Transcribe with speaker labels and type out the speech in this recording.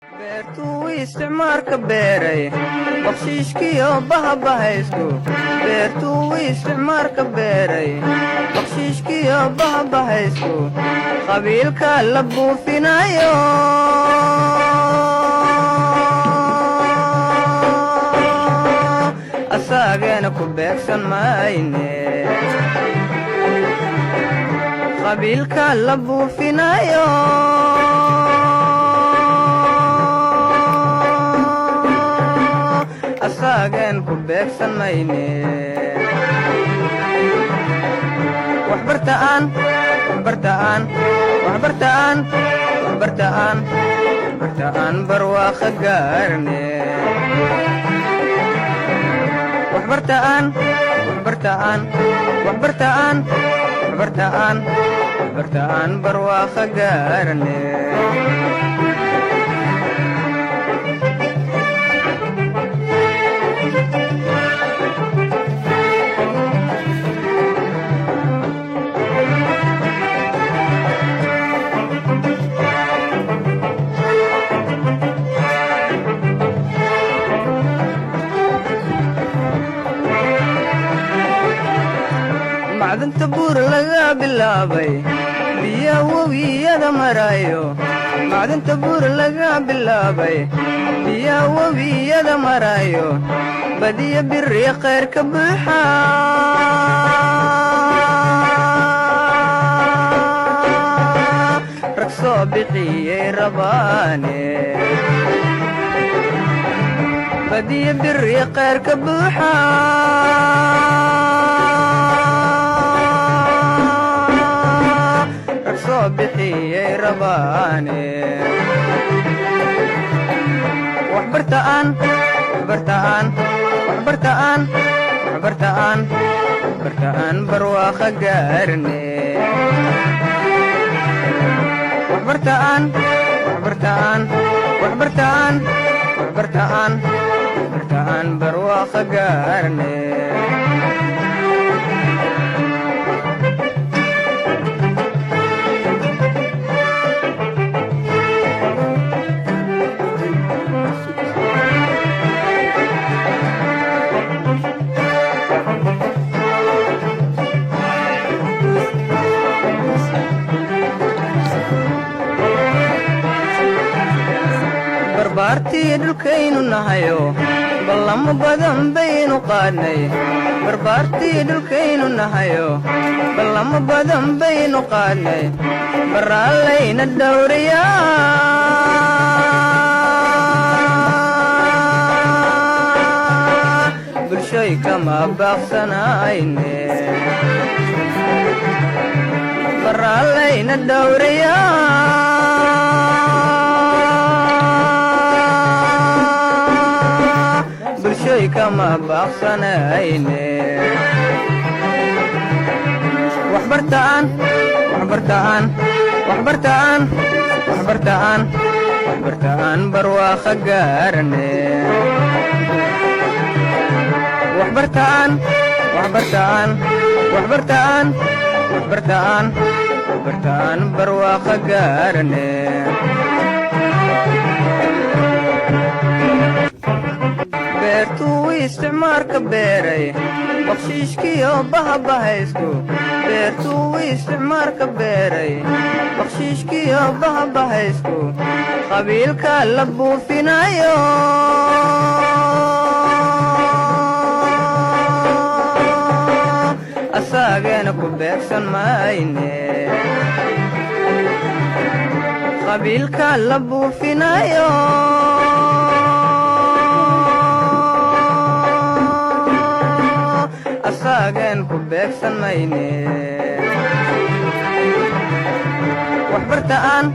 Speaker 1: beertuu isticmaalka beeray bakshiishkiyo bahabahaystu beertuu isticmaalka beeray bakshiishkiyo bahabahaystu qabiilka la buufinayo asaageena ku beegsan mayne qabiilka la buufinayo asaagen ku beegsan mayne waxbartaan barwaaqa gaarne waxbartaan barwaaqa gaarne macdanta buur laga bilaabay biya webiyada maraayo macdanta buur laga bilaabay biya webiyada maraayo badiya biri khayr ka buuxa rag soo bixiyey rabaane badiya biri khayr ka buuxa bixiyey rabaane waxbartaan barwaaqa gaarne waxbartaan barwaaqa gaarne barbaartii dhulkaynu nahayo ballamo badan baynu qaadnay barbaartii dhulkaynu nahayo ballamo badan baynu qaadnay baraallayna dhowrayaa bulshoy kama baaqsanayne baraallayna dhowrayaa kama baaqsanayne waxbartaan barwaaqa gaarne waxbartaan barwaaqa gaarne beertuu isticmaalka beeray bakshiishkiyo bahabahaystu beertuu isticmaalka beeray bakshiishkiyo bahabahaystu qabiilka la buufinayo asaageena ku beegsan mayne qabiilka la buufinayo asaagen ku beegsan mayne waxbartaan